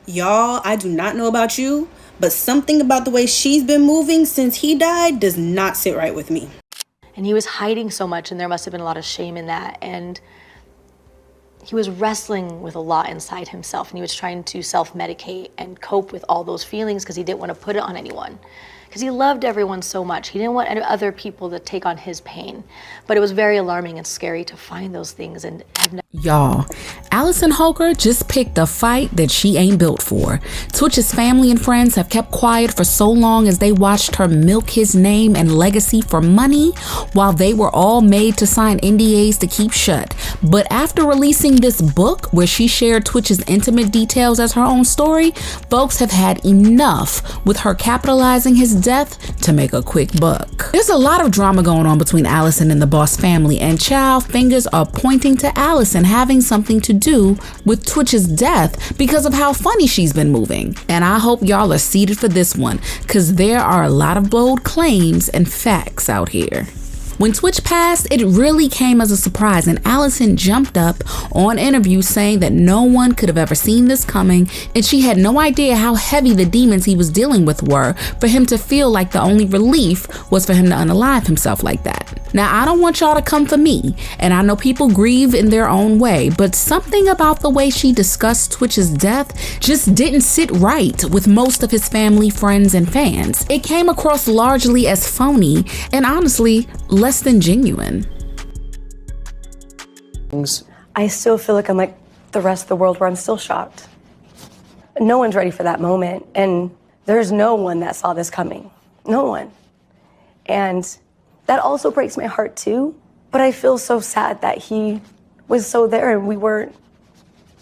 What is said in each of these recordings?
Y'all, I do not know about you, but something about the way she's been moving since he died does not sit right with me. And he was hiding so much, and there must have been a lot of shame in that. And he was wrestling with a lot inside himself, and he was trying to self-medicate and cope with all those feelings because he didn't want to put it on anyone. Because he loved everyone so much. He didn't want other people to take on his pain. But it was very alarming and scary to find those things and have no. Y'all, Allison Holker just picked a fight that she ain't built for. Twitch's family and friends have kept quiet for so long as they watched her milk his name and legacy for money, while they were all made to sign NDAs to keep shut. But after releasing this book where she shared Twitch's intimate details as her own story, folks have had enough with her capitalizing his death to make a quick buck. There's a lot of drama going on between Allison and the Boss family, and child fingers are pointing to Allison having something to do with Twitch's death because of how funny she's been moving. And I hope y'all are seated for this one, because there are a lot of bold claims and facts out here. When Twitch passed, it really came as a surprise, and Allison jumped up on interviews saying that no one could have ever seen this coming, and she had no idea how heavy the demons he was dealing with were for him to feel like the only relief was for him to unalive himself like that. Now, I don't want y'all to come for me, and I know people grieve in their own way, but something about the way she discussed Twitch's death just didn't sit right with most of his family, friends, and fans. It came across largely as phony and honestly less than genuine. I still feel like I'm like the rest of the world, where I'm still shocked. No one's ready for that moment, and there's no one that saw this coming. No one. And that also breaks my heart too, but I feel so sad that he was so there and we weren't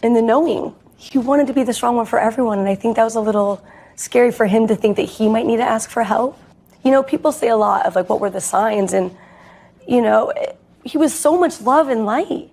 in the knowing. He wanted to be the strong one for everyone, and I think that was a little scary for him to think that he might need to ask for help. You know, people say a lot of like, what were the signs? And, you know, he was so much love and light.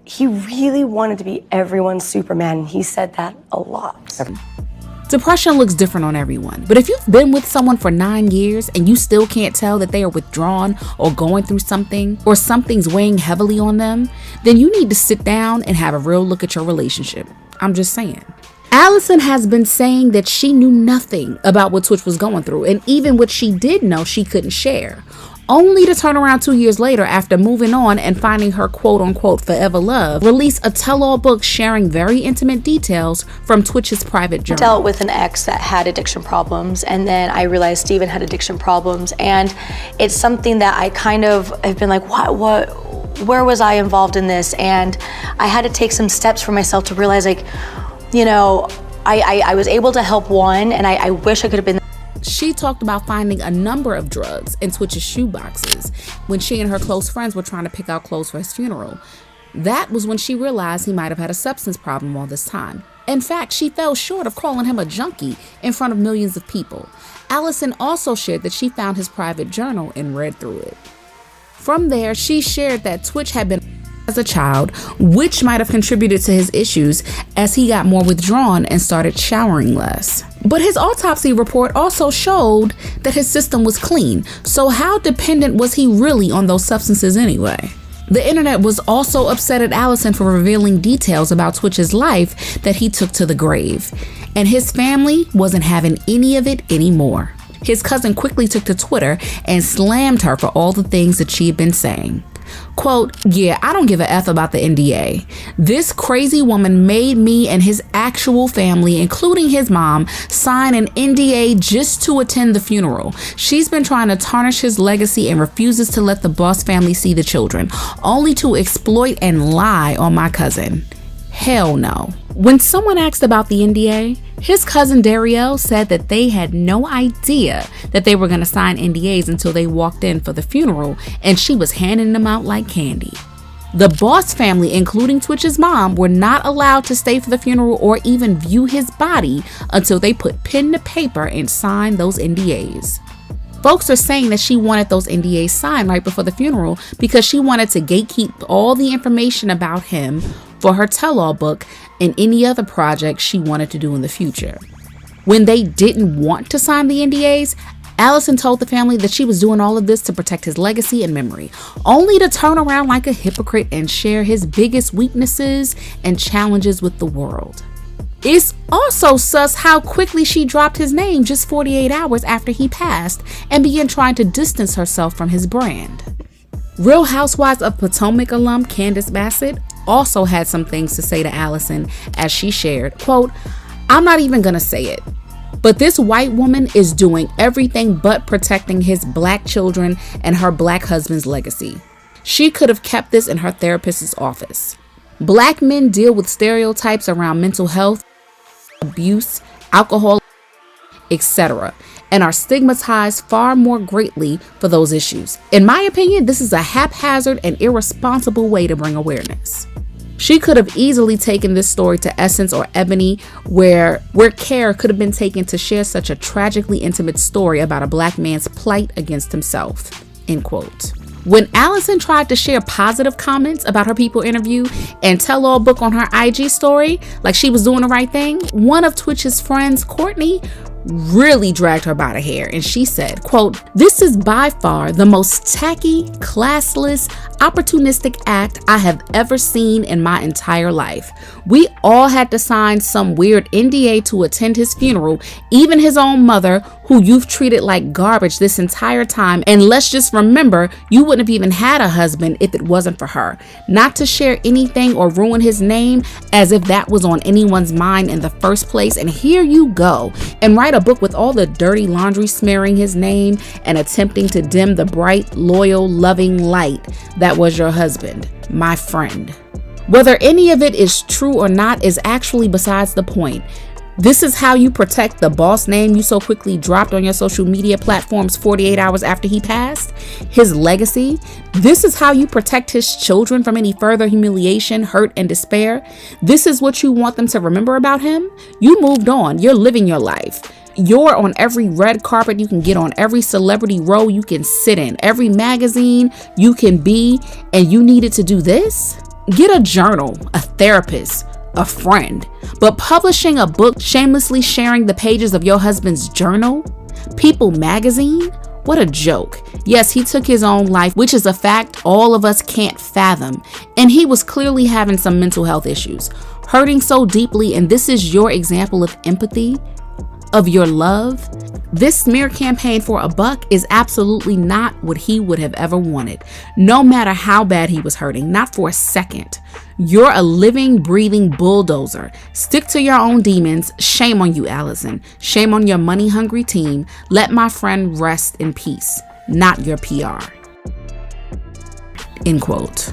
He really wanted to be everyone's Superman, and he said that a lot. Depression looks different on everyone, but if you've been with someone for 9 years and you still can't tell that they are withdrawn or going through something, or something's weighing heavily on them, then you need to sit down and have a real look at your relationship. I'm just saying. Allison has been saying that she knew nothing about what Twitch was going through, and even what she did know, she couldn't share. Only to turn around 2 years later, after moving on and finding her quote-unquote forever love, release a tell-all book sharing very intimate details from Twitch's private journal. I dealt with an ex that had addiction problems, and then I realized Steven had addiction problems, and it's something that I kind of have been like, where was I involved in this? And I had to take some steps for myself to realize, like, you know, I was able to help one, and I wish I could have been. She talked about finding a number of drugs in Twitch's shoeboxes when she and her close friends were trying to pick out clothes for his funeral. That was when she realized he might have had a substance problem all this time. In fact, she fell short of calling him a junkie in front of millions of people. Allison also shared that she found his private journal and read through it. From there, she shared that Twitch had been as a child, which might have contributed to his issues as he got more withdrawn and started showering less. But his autopsy report also showed that his system was clean, so how dependent was he really on those substances anyway? The internet was also upset at Allison for revealing details about Twitch's life that he took to the grave, and his family wasn't having any of it anymore. His cousin quickly took to Twitter and slammed her for all the things that she had been saying. Quote, "Yeah, I don't give a F about the NDA. This crazy woman made me and his actual family, including his mom, sign an NDA just to attend the funeral. She's been trying to tarnish his legacy and refuses to let the Boss family see the children, only to exploit and lie on my cousin. Hell no." When someone asked about the NDA, his cousin Darielle said that they had no idea that they were going to sign NDAs until they walked in for the funeral, and she was handing them out like candy. The Boss family, including Twitch's mom, were not allowed to stay for the funeral or even view his body until they put pen to paper and signed those NDAs. Folks are saying that she wanted those NDAs signed right before the funeral because she wanted to gatekeep all the information about him for her tell-all book and any other project she wanted to do in the future. When they didn't want to sign the NDAs, Allison told the family that she was doing all of this to protect his legacy and memory, only to turn around like a hypocrite and share his biggest weaknesses and challenges with the world. It's also sus how quickly she dropped his name just 48 hours after he passed and began trying to distance herself from his brand. Real Housewives of Potomac alum Candace Bassett also had some things to say to Allison as she shared, quote, "I'm not even gonna say it, but this white woman is doing everything but protecting his black children and her black husband's legacy. She could have kept this in her therapist's office. Black men deal with stereotypes around mental health, abuse, alcohol, etc., and are stigmatized far more greatly for those issues. In my opinion, this is a haphazard and irresponsible way to bring awareness. She could have easily taken this story to Essence or Ebony, where care could have been taken to share such a tragically intimate story about a black man's plight against himself," end quote. When Allison tried to share positive comments about her People interview and tell-all book on her IG story, like she was doing the right thing, one of Twitch's friends, Courtney, really dragged her by the hair, and she said, quote, "This is by far the most tacky, classless, opportunistic act I have ever seen in my entire life. We all had to sign some weird NDA to attend his funeral, even his own mother, who you've treated like garbage this entire time. And let's just remember, you wouldn't have even had a husband if it wasn't for her. Not to share anything or ruin his name as if that was on anyone's mind in the first place. And here you go and write a book with all the dirty laundry smearing his name and attempting to dim the bright, loyal, loving light that was your husband, my friend. Whether any of it is true or not is actually besides the point. This is how you protect the boss name you so quickly dropped on your social media platforms 48 hours after he passed, his legacy. This is how you protect his children from any further humiliation, hurt, and despair. This is what you want them to remember about him. You moved on. You're living your life. You're on every red carpet you can get on, every celebrity row you can sit in, every magazine you can be, and you needed to do this? Get a journal, a therapist, a friend. But publishing a book, shamelessly sharing the pages of your husband's journal, People magazine? What a joke. Yes, he took his own life, which is a fact all of us can't fathom. And he was clearly having some mental health issues, hurting so deeply, and this is your example of empathy, of your love. This smear campaign for a buck is absolutely not what he would have ever wanted, no matter how bad he was hurting, not for a second. You're a living, breathing bulldozer. Stick to your own demons. Shame on you, Allison. Shame on your money-hungry team. Let my friend rest in peace, not your PR. End quote.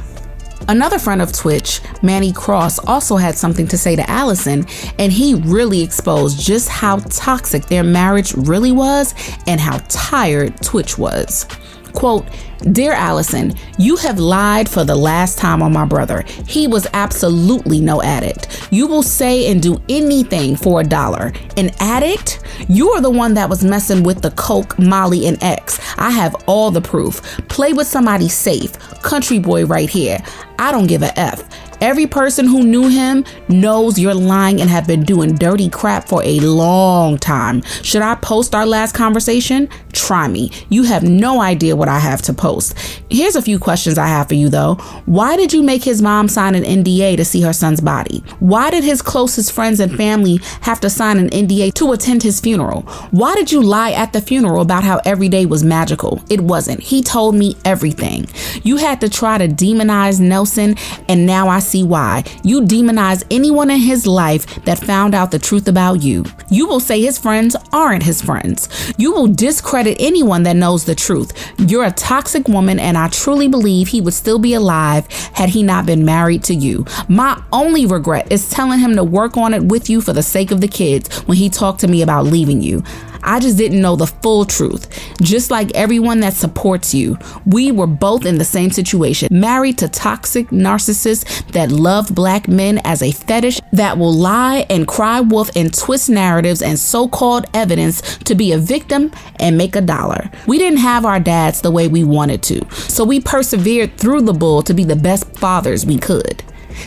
Another friend of Twitch, Manny Cross, also had something to say to Allison, and he really exposed just how toxic their marriage really was and how tired Twitch was. Quote, "Dear Allison, you have lied for the last time on my brother. He was absolutely no addict. You will say and do anything for $1. An addict? You are the one that was messing with the coke, Molly, and X. I have all the proof. Play with somebody safe. Country boy right here. I don't give a F. Every person who knew him knows you're lying and have been doing dirty crap for a long time. Should I post our last conversation? Try me. You have no idea what I have to post. Here's a few questions I have for you though. Why did you make his mom sign an NDA to see her son's body? Why did his closest friends and family have to sign an NDA to attend his funeral? Why did you lie at the funeral about how every day was magical? It wasn't. He told me everything. You had to try to demonize Nelson, and now I see why. You demonize anyone in his life that found out the truth about you. You will say his friends aren't his friends. You will discredit anyone that knows the truth. You're a toxic woman, and I truly believe he would still be alive had he not been married to you. My only regret is telling him to work on it with you for the sake of the kids when he talked to me about leaving you. I just didn't know the full truth. Just like everyone that supports you, we were both in the same situation, married to toxic narcissists that love black men as a fetish, that will lie and cry wolf and twist narratives and so-called evidence to be a victim and make $1. We didn't have our dads the way we wanted to, so we persevered through the bull to be the best fathers we could.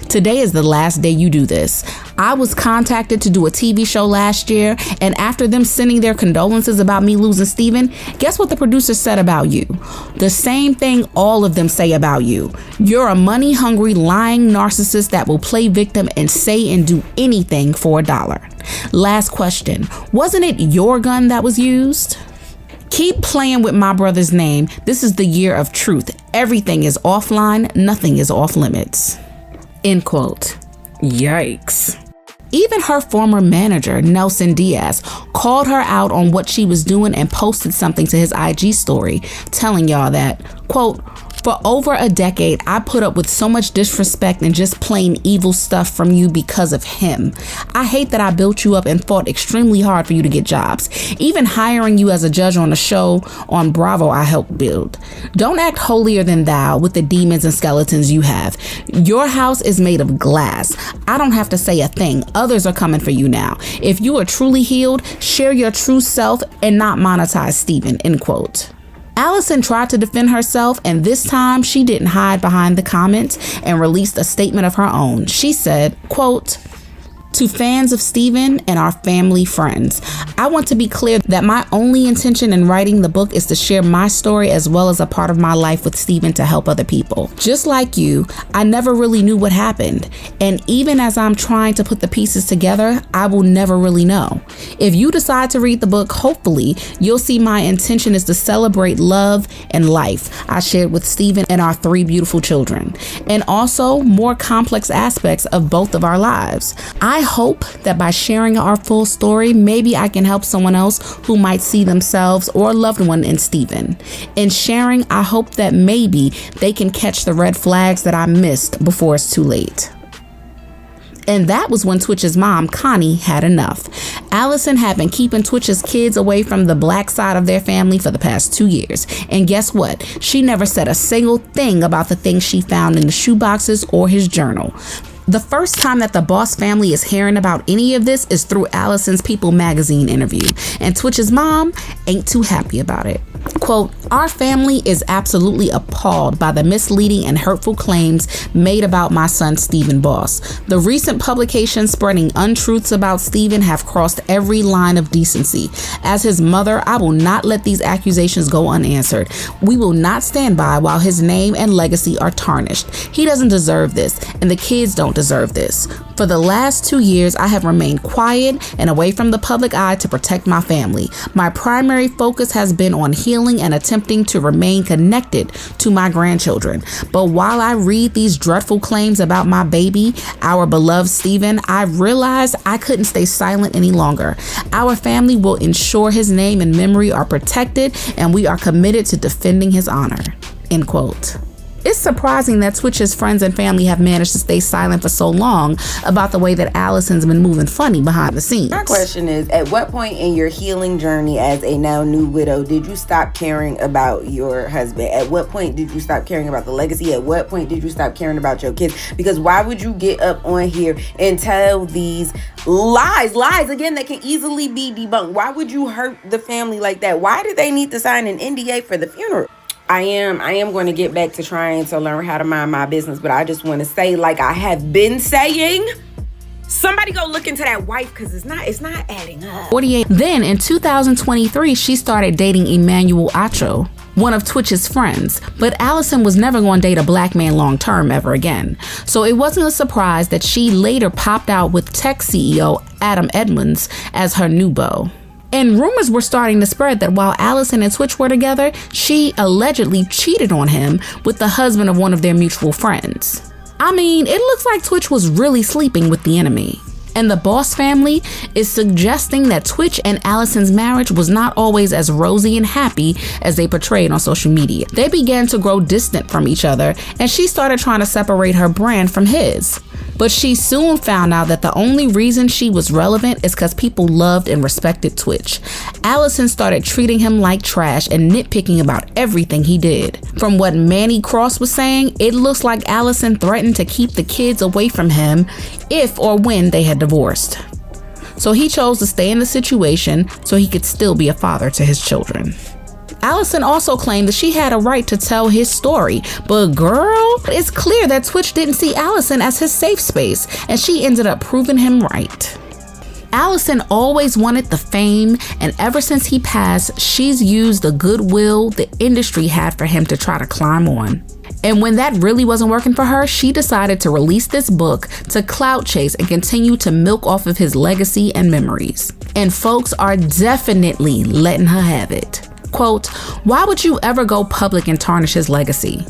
Today is the last day you do this. I was contacted to do a TV show last year, and after them sending their condolences about me losing Steven, guess what the producers said about you? The same thing all of them say about you. You're a money-hungry, lying narcissist that will play victim and say and do anything for $1. Last question. Wasn't it your gun that was used? Keep playing with my brother's name. This is the year of truth. Everything is offline. Nothing is off limits. End quote. Yikes. Even her former manager, Nelson Diaz, called her out on what she was doing and posted something to his IG story, telling y'all that, quote, "For over a decade, I put up with so much disrespect and just plain evil stuff from you because of him. I hate that I built you up and fought extremely hard for you to get jobs. Even hiring you as a judge on a show on Bravo, I helped build. Don't act holier than thou with the demons and skeletons you have. Your house is made of glass. I don't have to say a thing. Others are coming for you now. If you are truly healed, share your true self and not monetize Steven," end quote. Allison tried to defend herself, and this time she didn't hide behind the comments and released a statement of her own. She said, quote, "To fans of Steven and our family friends, I want to be clear that my only intention in writing the book is to share my story as well as a part of my life with Steven to help other people. Just like you, I never really knew what happened. And even as I'm trying to put the pieces together, I will never really know. If you decide to read the book, hopefully you'll see my intention is to celebrate love and life I shared with Steven and our 3 beautiful children, and also more complex aspects of both of our lives. I hope that by sharing our full story, maybe I can help someone else who might see themselves or a loved one in Steven. In sharing, I hope that maybe they can catch the red flags that I missed before it's too late." And that was when Twitch's mom, Connie, had enough. Allison had been keeping Twitch's kids away from the black side of their family for the past 2 years. And guess what? She never said a single thing about the things she found in the shoeboxes or his journal. The first time that the Boss family is hearing about any of this is through Allison's People magazine interview, and Twitch's mom ain't too happy about it. Quote, "Our family is absolutely appalled by the misleading and hurtful claims made about my son, Steven Boss. The recent publications spreading untruths about Steven have crossed every line of decency. As his mother, I will not let these accusations go unanswered. We will not stand by while his name and legacy are tarnished. He doesn't deserve this, and the kids don't deserve this. For the last 2 years, I have remained quiet and away from the public eye to protect my family. My primary focus has been on healing and attempting to remain connected to my grandchildren. But while I read these dreadful claims about my baby, our beloved Steven, I realized I couldn't stay silent any longer. Our family will ensure his name and memory are protected, and we are committed to defending his honor," end quote. It's surprising that Twitch's friends and family have managed to stay silent for so long about the way that Allison's been moving funny behind the scenes. My question is, at what point in your healing journey as a now new widow did you stop caring about your husband? At what point did you stop caring about the legacy? At what point did you stop caring about your kids? Because why would you get up on here and tell these lies again that can easily be debunked? Why would you hurt the family like that? Why did they need to sign an NDA for the funeral? I am going to get back to trying to learn how to mind my business, but I just want to say, like I have been saying, somebody go look into that wife, because it's not adding up. 48. Then in 2023, she started dating Emmanuel Acho, one of Twitch's friends, but Allison was never going to date a black man long term ever again. So it wasn't a surprise that she later popped out with tech CEO Adam Edmonds as her new beau. And rumors were starting to spread that while Allison and Twitch were together, she allegedly cheated on him with the husband of one of their mutual friends. I mean, it looks like Twitch was really sleeping with the enemy. And the Boss family is suggesting that Twitch and Allison's marriage was not always as rosy and happy as they portrayed on social media. They began to grow distant from each other, and she started trying to separate her brand from his. But she soon found out that the only reason she was relevant is because people loved and respected Twitch. Allison started treating him like trash and nitpicking about everything he did. From what Manny Cross was saying, it looks like Allison threatened to keep the kids away from him if or when they had divorced. So he chose to stay in the situation so he could still be a father to his children. Allison also claimed that she had a right to tell his story, but girl, it's clear that Twitch didn't see Allison as his safe space, and she ended up proving him right. Allison always wanted the fame, and ever since he passed, she's used the goodwill the industry had for him to try to climb on. And when that really wasn't working for her, she decided to release this book to clout chase and continue to milk off of his legacy and memories. And folks are definitely letting her have it. Quote, "Why would you ever go public and tarnish his legacy?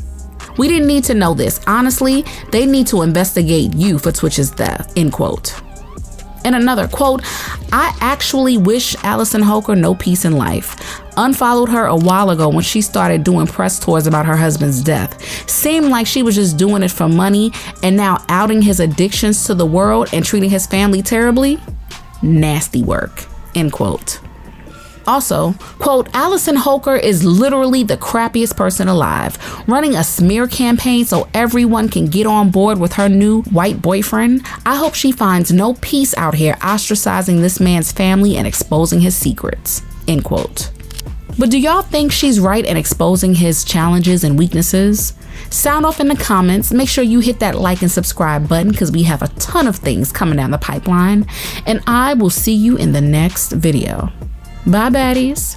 We didn't need to know this. Honestly, they need to investigate you for Twitch's death," end quote. And another quote, "I actually wish Allison Holker no peace in life. Unfollowed her a while ago when she started doing press tours about her husband's death. Seemed like she was just doing it for money, and now outing his addictions to the world and treating his family terribly? Nasty work," end quote. Also, quote, "Allison Holker is literally the crappiest person alive, running a smear campaign so everyone can get on board with her new white boyfriend. I hope she finds no peace out here ostracizing this man's family and exposing his secrets," end quote. But do y'all think she's right in exposing his challenges and weaknesses? Sound off in the comments. Make sure you hit that like and subscribe button because we have a ton of things coming down the pipeline. And I will see you in the next video. Bye, baddies.